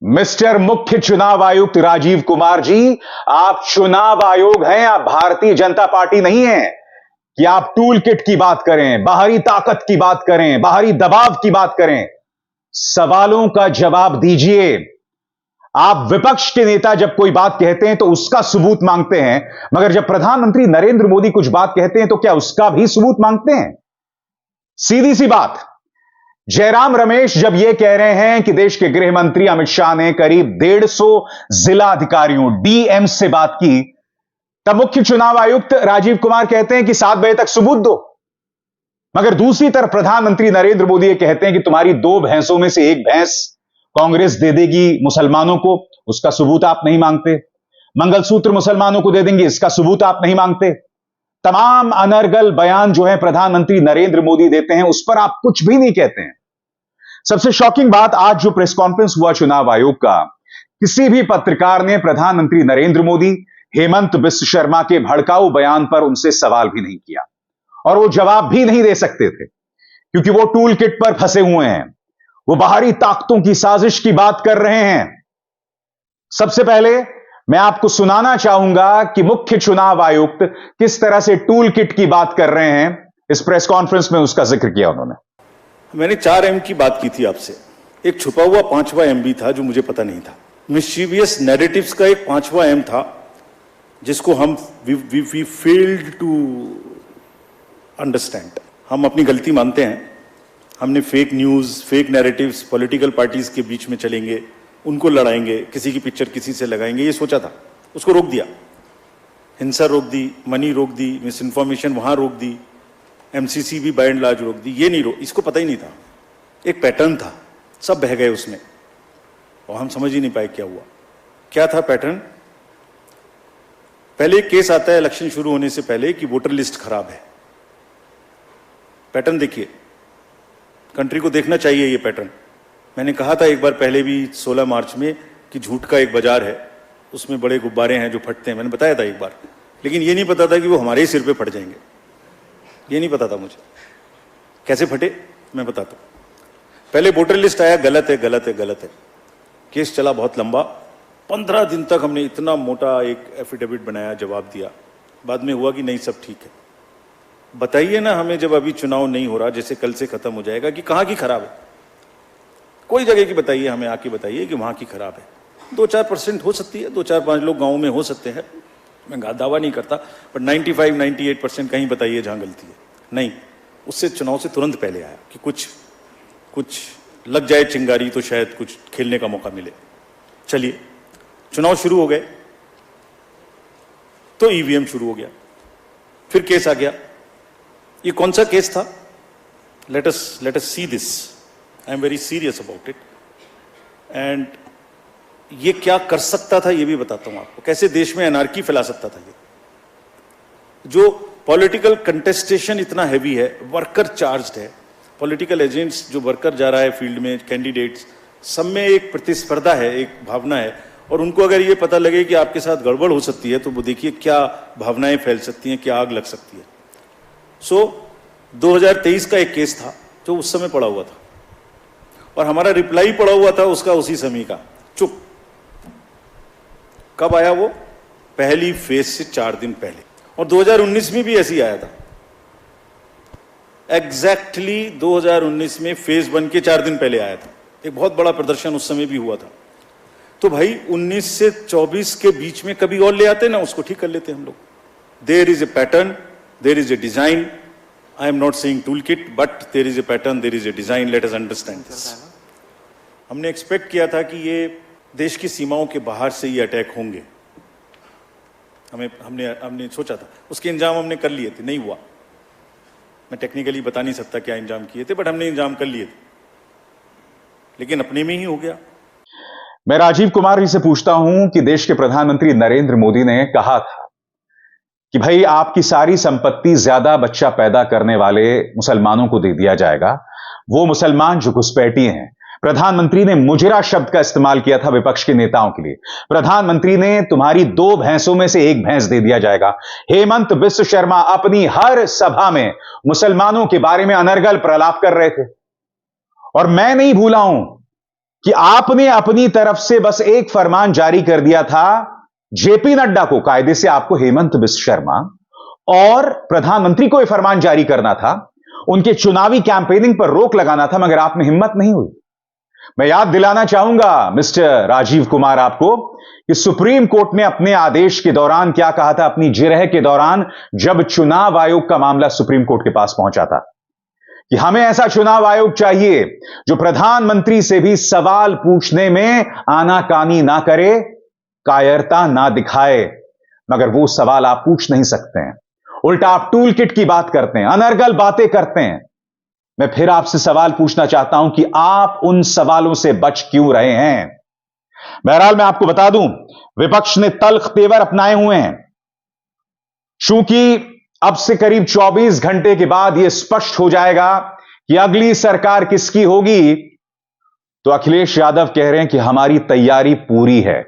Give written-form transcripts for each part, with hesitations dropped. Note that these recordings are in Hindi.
मिस्टर मुख्य चुनाव आयुक्त राजीव कुमार जी, आप चुनाव आयोग हैं, आप भारतीय जनता पार्टी नहीं है कि आप टूल किट की बात करें, बाहरी ताकत की बात करें, बाहरी दबाव की बात करें। सवालों का जवाब दीजिए। आप विपक्ष के नेता जब कोई बात कहते हैं तो उसका सबूत मांगते हैं, मगर जब प्रधानमंत्री नरेंद्र मोदी कुछ बात कहते हैं तो क्या उसका भी सबूत मांगते हैं? सीधी सी बात। जयराम रमेश जब यह कह रहे हैं कि देश के गृह मंत्री अमित शाह ने करीब 150 जिला अधिकारियों डीएम से बात की, तब मुख्य चुनाव आयुक्त राजीव कुमार कहते हैं कि 7 बजे तक सबूत दो। मगर दूसरी तरफ प्रधानमंत्री नरेंद्र मोदी ये कहते हैं कि तुम्हारी 2 भैंसों में से एक भैंस कांग्रेस दे देगी मुसलमानों को, उसका सबूत आप नहीं मांगते। मंगलसूत्र मुसलमानों को दे देंगे, इसका सबूत आप नहीं मांगते। तमाम अनर्गल बयान जो है प्रधानमंत्री नरेंद्र मोदी देते हैं, उस पर आप कुछ भी नहीं कहते हैं। सबसे शॉकिंग बात, आज जो प्रेस कॉन्फ्रेंस हुआ चुनाव आयोग का, किसी भी पत्रकार ने प्रधानमंत्री नरेंद्र मोदी, हेमंत बिस्व शर्मा के भड़काऊ बयान पर उनसे सवाल भी नहीं किया और वो जवाब भी नहीं दे सकते थे, क्योंकि वो टूल किट पर फंसे हुए हैं। वो बाहरी ताकतों की साजिश की बात कर रहे हैं। सबसे पहले मैं आपको सुनाना चाहूंगा कि मुख्य चुनाव आयुक्त किस तरह से टूल किट की बात कर रहे हैं। इस प्रेस कॉन्फ्रेंस में उसका जिक्र किया उन्होंने। मैंने 4 एम की बात की थी आपसे। एक छुपा हुआ 5वां एम भी था जो मुझे पता नहीं था। मिस्चीवियस नैरेटिव्स का एक 5वां एम था जिसको हम वी फेल्ड टू अंडरस्टैंड। हम अपनी गलती मानते हैं। हमने fake news, fake narratives, political parties के बीच में चलेंगे, उनको लड़ाएंगे, किसी की पिक्चर किसी से लगाएंगे, ये सोचा था। उसको रोक दिया। हिंसा रोक दी, मनी रोक दी, मिस इन्फॉर्मेशन वहां रोक दी, एमसीसी भी बाय एंड लार्ज रोक दी। ये नहीं इसको पता ही नहीं था। एक पैटर्न था, सब बह गए उसमें और हम समझ ही नहीं पाए क्या हुआ। क्या था पैटर्न? पहले एक केस आता है इलेक्शन शुरू होने से पहले कि वोटर लिस्ट खराब है। पैटर्न देखिए, कंट्री को देखना चाहिए ये पैटर्न। मैंने कहा था एक बार पहले भी 16 मार्च में कि झूठ का एक बाजार है, उसमें बड़े गुब्बारे हैं जो फटते हैं। मैंने बताया था एक बार, लेकिन ये नहीं पता था कि वो हमारे ही सिर पे फट जाएंगे। ये नहीं पता था मुझे कैसे फटे, मैं बताता हूं। पहले वोटर लिस्ट आया, गलत है गलत है गलत है। केस चला बहुत लंबा, 15 दिन तक हमने इतना मोटा एक एफिडेविट बनाया, जवाब दिया। बाद में हुआ कि नहीं सब ठीक है। बताइए ना हमें, जब अभी चुनाव नहीं हो रहा, जैसे कल से खत्म हो जाएगा, कि कहाँ की खराब है। कोई जगह की बताइए, हमें आके बताइए कि वहां की खराब है। 2-4% हो सकती है, 2-4-5 लोग गाँव में हो सकते हैं, मैं दावा नहीं करता, बट 95-98% कहीं बताइए जहां गलती है। नहीं, उससे चुनाव से तुरंत पहले आया कि कुछ लग जाए चिंगारी तो शायद कुछ खेलने का मौका मिले। चलिए, चुनाव शुरू हो गए तो ईवीएम शुरू हो गया, फिर केस आ गया। ये कौन सा केस था? Let us see this. I am very serious about it. And ये क्या कर सकता था ये भी बताता हूं आपको, कैसे देश में एनार्की फैला सकता था ये। जो पॉलिटिकल कंटेस्टेशन इतना हैवी है, वर्कर चार्ज्ड है, पॉलिटिकल एजेंट्स जो वर्कर जा रहा है फील्ड में, कैंडिडेट्स, सब में एक प्रतिस्पर्धा है, एक भावना है, और उनको अगर ये पता लगे कि आपके साथ गड़बड़ हो सकती है तो वो देखिए क्या भावनाएं फैल सकती हैं, क्या आग लग सकती है। 2023 का एक केस था जो उस समय पड़ा हुआ था और हमारा रिप्लाई पड़ा हुआ था उसका उसी समय का, चुप। कब आया वो? पहली फेज से 4 दिन पहले। और 2019 में भी ऐसे ही आया था। एग्जैक्टली 2019 में फेज 1 के 4 दिन पहले आया था। एक बहुत बड़ा प्रदर्शन उस समय भी हुआ था। तो भाई 19 से 24 के बीच में कभी और ले आते ना, उसको ठीक कर लेते हम लोग। There is a pattern, there is a design. I am not saying tool kit, but there is a pattern, there is a design. Let us understand this. हमने एक्सपेक्ट किया था कि ये देश की सीमाओं के बाहर से ये अटैक होंगे। हमने सोचा था, उसके इंतजाम हमने कर लिए थे। नहीं हुआ। मैं टेक्निकली बता नहीं सकता क्या इंतजाम किए थे, बट हमने इंतजाम कर लिए थे, लेकिन अपने में ही हो गया। मैं राजीव कुमार जी से पूछता हूं कि देश के प्रधानमंत्री नरेंद्र मोदी ने कहा था कि भाई आपकी सारी संपत्ति ज्यादा बच्चा पैदा करने वाले मुसलमानों को दे दिया जाएगा, वो मुसलमान जो घुसपैठी हैं। प्रधानमंत्री ने मुजरा शब्द का इस्तेमाल किया था विपक्ष के नेताओं के लिए। प्रधानमंत्री ने तुम्हारी 2 भैंसों में से एक भैंस दे दिया जाएगा। हेमंत बिस्व शर्मा अपनी हर सभा में मुसलमानों के बारे में अनर्गल प्रलाप कर रहे थे। और मैं नहीं भूला हूं कि आपने अपनी तरफ से बस एक फरमान जारी कर दिया था जेपी नड्डा को, कायदे से आपको हेमंत बिश्व शर्मा और प्रधानमंत्री को यह फरमान जारी करना था, उनके चुनावी कैंपेनिंग पर रोक लगाना था, मगर आप में हिम्मत नहीं हुई। मैं याद दिलाना चाहूंगा मिस्टर राजीव कुमार आपको कि सुप्रीम कोर्ट ने अपने आदेश के दौरान क्या कहा था, अपनी जिरह के दौरान, जब चुनाव आयोग का मामला सुप्रीम कोर्ट के पास पहुंचा था, कि हमें ऐसा चुनाव आयोग चाहिए जो प्रधानमंत्री से भी सवाल पूछने में आनाकानी ना करे, कायरता ना दिखाए। मगर वो सवाल आप पूछ नहीं सकते हैं, उल्टा आप टूल किट की बात करते हैं, अनर्गल बातें करते हैं। मैं फिर आपसे सवाल पूछना चाहता हूं कि आप उन सवालों से बच क्यों रहे हैं। बहरहाल मैं आपको बता दूं, विपक्ष ने तल्ख तेवर अपनाए हुए हैं। चूंकि अब से करीब 24 घंटे के बाद यह स्पष्ट हो जाएगा कि अगली सरकार किसकी होगी, तो अखिलेश यादव कह रहे हैं कि हमारी तैयारी पूरी है।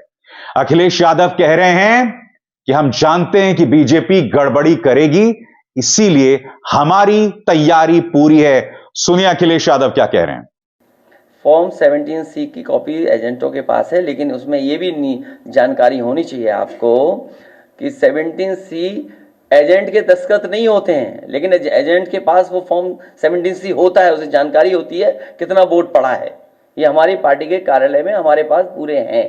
अखिलेश यादव कह रहे हैं कि हम जानते हैं कि बीजेपी गड़बड़ी करेगी, इसीलिए हमारी तैयारी पूरी है। सुनिए अखिलेश यादव क्या कह रहे हैं। फॉर्म 17C की कॉपी एजेंटों के पास है, लेकिन उसमें यह भी जानकारी होनी चाहिए आपको कि 17C एजेंट के दस्तखत नहीं होते हैं, लेकिन एजेंट के पास वो फॉर्म 17C होता है, उसे जानकारी होती है कितना वोट पड़ा है। ये हमारी पार्टी के कार्यालय में हमारे पास पूरे हैं,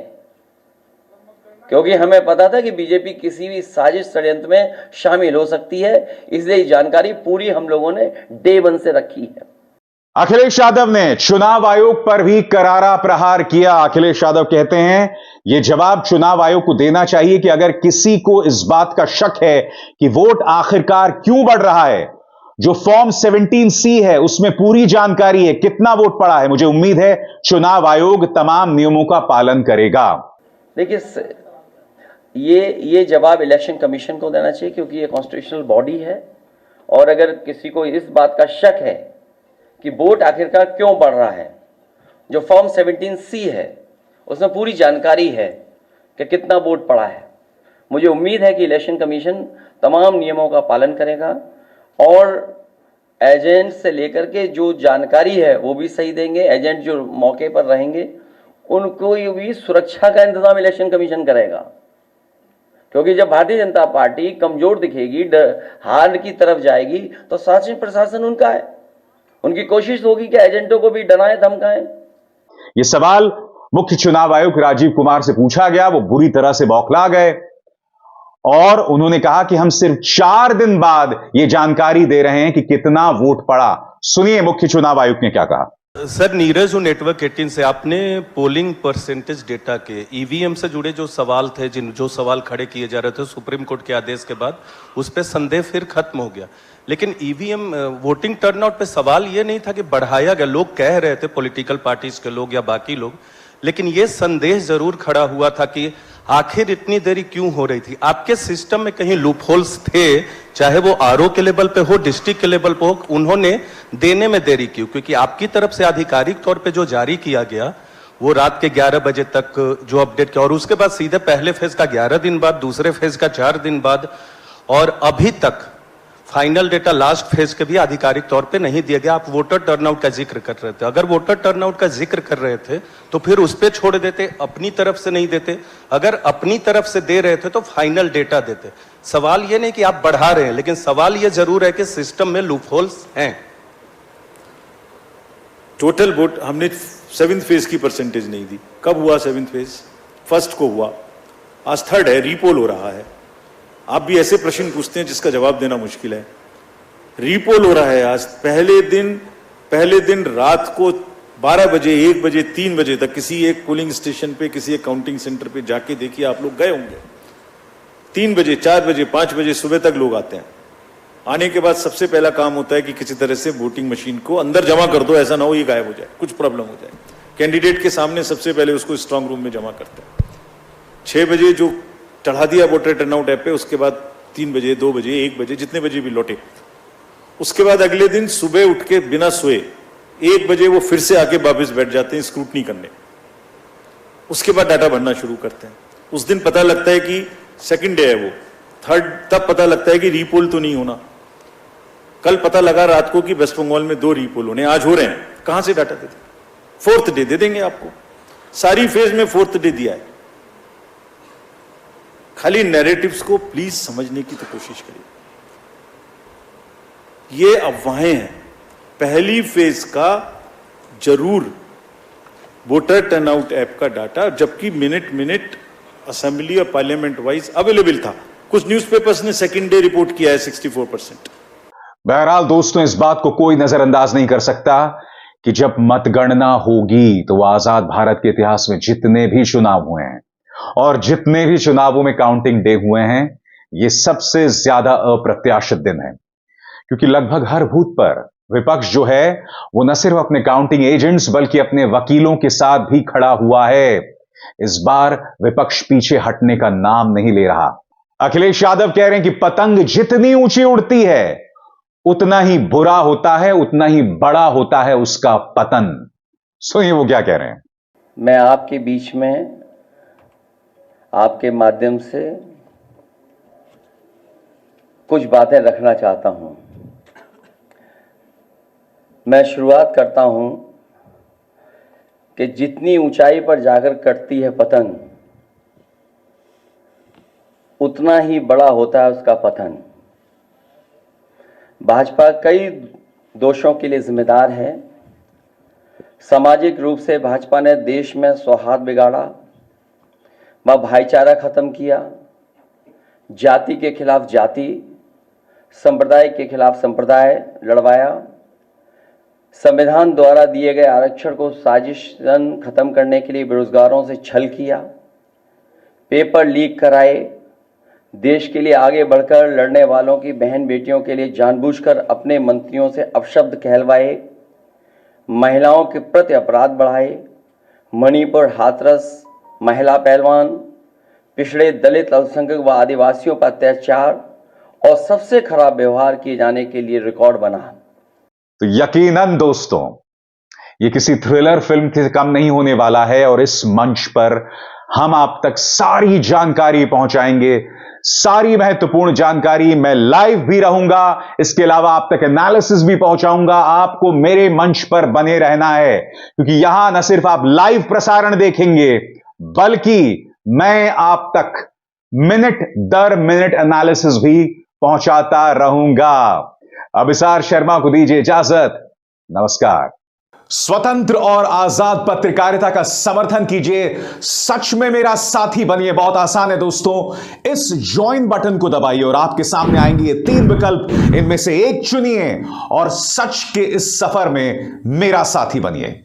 क्योंकि हमें पता था कि बीजेपी किसी भी साजिश षड्यंत्र में शामिल हो सकती है, इसलिए जानकारी पूरी हम लोगों ने डे 1 से रखी है। अखिलेश यादव ने चुनाव आयोग पर भी करारा प्रहार किया। अखिलेश यादव कहते हैं यह जवाब चुनाव आयोग को देना चाहिए कि अगर किसी को इस बात का शक है कि वोट आखिरकार क्यों बढ़ रहा है, जो फॉर्म 17C है उसमें पूरी जानकारी है, कितना वोट पड़ा है। मुझे उम्मीद है चुनाव आयोग तमाम नियमों का पालन करेगा। देखिए, ये जवाब इलेक्शन कमीशन को देना चाहिए, क्योंकि ये कॉन्स्टिट्यूशनल बॉडी है, और अगर किसी को इस बात का शक है कि वोट आखिरकार क्यों बढ़ रहा है, जो फॉर्म 17C है उसमें पूरी जानकारी है कि कितना वोट पड़ा है। मुझे उम्मीद है कि इलेक्शन कमीशन तमाम नियमों का पालन करेगा और एजेंट से लेकर के जो जानकारी है वो भी सही देंगे। एजेंट जो मौके पर रहेंगे उनको भी सुरक्षा का इंतजाम इलेक्शन कमीशन करेगा, क्योंकि जब भारतीय जनता पार्टी कमजोर दिखेगी, हार की तरफ जाएगी, तो शासन प्रशासन उनका है, उनकी कोशिश होगी कि एजेंटों को भी डराएं धमकाएं। यह सवाल मुख्य चुनाव आयुक्त राजीव कुमार से पूछा गया, वो बुरी तरह से बौखला गए और उन्होंने कहा कि हम सिर्फ 4 दिन बाद यह जानकारी दे रहे हैं कि कितना वोट पड़ा। सुनिए मुख्य चुनाव आयुक्त ने क्या कहा। सर, नीरज नेटवर्क 18 से आपने पोलिंग परसेंटेज डेटा के ईवीएम से जुड़े जो सवाल थे, जो सवाल खड़े किए जा रहे थे सुप्रीम कोर्ट के आदेश के बाद, उस पर संदेह फिर खत्म हो गया। लेकिन ईवीएम वोटिंग टर्नआउट पे सवाल ये नहीं था कि बढ़ाया गया, लोग कह रहे थे पॉलिटिकल पार्टीज के लोग या बाकी लोग, लेकिन ये संदेह जरूर खड़ा हुआ था कि आखिर इतनी देरी क्यों हो रही थी। आपके सिस्टम में कहीं लूपहोल्स थे, चाहे वो आरओ के लेवल पे हो, डिस्ट्रिक्ट के लेवल पे हो, उन्होंने देने में देरी क्यों? क्योंकि आपकी तरफ से आधिकारिक तौर पे जो जारी किया गया वो रात के 11 बजे तक जो अपडेट किया, और उसके बाद सीधे पहले फेज का 11 दिन बाद, दूसरे फेज का 4 दिन बाद, और अभी तक फाइनल डेटा लास्ट फेज के भी आधिकारिक तौर पे नहीं दिया गया। आप वोटर टर्नआउट का जिक्र कर रहे थे, अगर वोटर टर्नआउट का जिक्र कर रहे थे तो फिर उस पे छोड़ देते, अपनी तरफ से नहीं देते। अगर अपनी तरफ से दे रहे थे तो फाइनल डेटा देते। सवाल ये नहीं कि आप बढ़ा रहे हैं, लेकिन सवाल ये जरूर है कि सिस्टम में लूपहोल्स हैं। टोटल वोट हमने 7th फेज की परसेंटेज नहीं दी। कब हुआ 7th फेज? 1st को हुआ, आज 3rd है, रीपोल हो रहा है। आप भी ऐसे प्रश्न पूछते हैं जिसका जवाब देना मुश्किल है। रीपोल हो रहा है आज। पहले दिन रात को 12 बजे, 1 बजे, 3 बजे तक किसी एक पोलिंग स्टेशन पे, किसी एक काउंटिंग सेंटर पे जाके देखिए, आप लोग गए होंगे। 3 बजे, 4 बजे, 5 बजे सुबह तक लोग आते हैं। आने के बाद सबसे पहला काम होता है कि किसी तरह से वोटिंग मशीन को अंदर जमा कर दो, ऐसा ना हो ये गायब हो जाए, कुछ प्रॉब्लम हो जाए। कैंडिडेट के सामने सबसे पहले उसको स्ट्रांग रूम में जमा करते हैं। 6 बजे जो चढ़ा दिया वोटर टर्नआउट ऐप पे, उसके बाद 3 बजे, 2 बजे, 1 बजे, जितने बजे भी लौटे। उसके बाद अगले दिन सुबह उठ के बिना सोए 1 बजे वो फिर से आके वापस बैठ जाते हैं स्क्रूटनी करने। उसके बाद डाटा भरना शुरू करते हैं। उस दिन पता लगता है कि 2nd डे है, वो 3rd तब पता लगता है कि रीपोल तो नहीं होना। कल पता लगा रात को कि वेस्ट बंगाल में 2 रीपोल होने, आज हो रहे हैं। कहां से डाटा देते? 4th डे दे देंगे आपको। सारी फेज में 4th डे दिया है। खाली नैरेटिव्स को प्लीज समझने की तो कोशिश करिए। ये अफवाहें हैं। पहली फेज का जरूर वोटर टर्नआउट ऐप का डाटा, जबकि मिनट असेंबली और पार्लियामेंट वाइज अवेलेबल था। कुछ न्यूज़पेपर्स ने सेकंड डे रिपोर्ट किया है 64%। बहरहाल दोस्तों, इस बात को कोई नजरअंदाज नहीं कर सकता कि जब मतगणना होगी तो आजाद भारत के इतिहास में जितने भी चुनाव हुए हैं और जितने भी चुनावों में काउंटिंग डे हुए हैं, ये सबसे ज्यादा अप्रत्याशित दिन है, क्योंकि लगभग हर बूथ पर विपक्ष जो है वो न सिर्फ अपने काउंटिंग एजेंट्स बल्कि अपने वकीलों के साथ भी खड़ा हुआ है। इस बार विपक्ष पीछे हटने का नाम नहीं ले रहा। अखिलेश यादव कह रहे हैं कि पतंग जितनी ऊंची उड़ती है उतना ही बुरा होता है, उतना ही बड़ा होता है उसका पतन। सुनिए वो क्या कह रहे हैं। मैं आपके बीच में आपके माध्यम से कुछ बातें रखना चाहता हूं। मैं शुरुआत करता हूं कि जितनी ऊंचाई पर जाकर कटती है पतंग, उतना ही बड़ा होता है उसका पतन। भाजपा कई दोषों के लिए जिम्मेदार है। सामाजिक रूप से भाजपा ने देश में सौहार्द बिगाड़ा, व भाईचारा खत्म किया, जाति के खिलाफ जाति, संप्रदाय के खिलाफ संप्रदाय लड़वाया, संविधान द्वारा दिए गए आरक्षण को साजिशन खत्म करने के लिए बेरोजगारों से छल किया, पेपर लीक कराए, देश के लिए आगे बढ़कर लड़ने वालों की बहन बेटियों के लिए जानबूझकर अपने मंत्रियों से अपशब्द कहलवाए, महिलाओं के प्रति अपराध बढ़ाए, मणिपुर हाथरस महिला पहलवान, पिछड़े दलित अल्पसंख्यक व आदिवासियों पर अत्याचार और सबसे खराब व्यवहार किए जाने के लिए रिकॉर्ड बना। तो यकीनन दोस्तों, ये किसी थ्रिलर फिल्म से कम नहीं होने वाला है और इस मंच पर हम आप तक सारी जानकारी पहुंचाएंगे, सारी महत्वपूर्ण जानकारी। मैं लाइव भी रहूंगा, इसके अलावा आप तक एनालिसिस भी पहुंचाऊंगा। आपको मेरे मंच पर बने रहना है, क्योंकि यहां न सिर्फ आप लाइव प्रसारण देखेंगे बल्कि मैं आप तक मिनट दर मिनट एनालिसिस भी पहुंचाता रहूंगा। अभिसार शर्मा को दीजिए इजाजत। नमस्कार। स्वतंत्र और आजाद पत्रकारिता का समर्थन कीजिए, सच में मेरा साथी बनिए। बहुत आसान है दोस्तों, इस ज्वाइन बटन को दबाइए और आपके सामने आएंगे ये 3 विकल्प, इनमें से एक चुनिए और सच के इस सफर में मेरा साथी बनिए।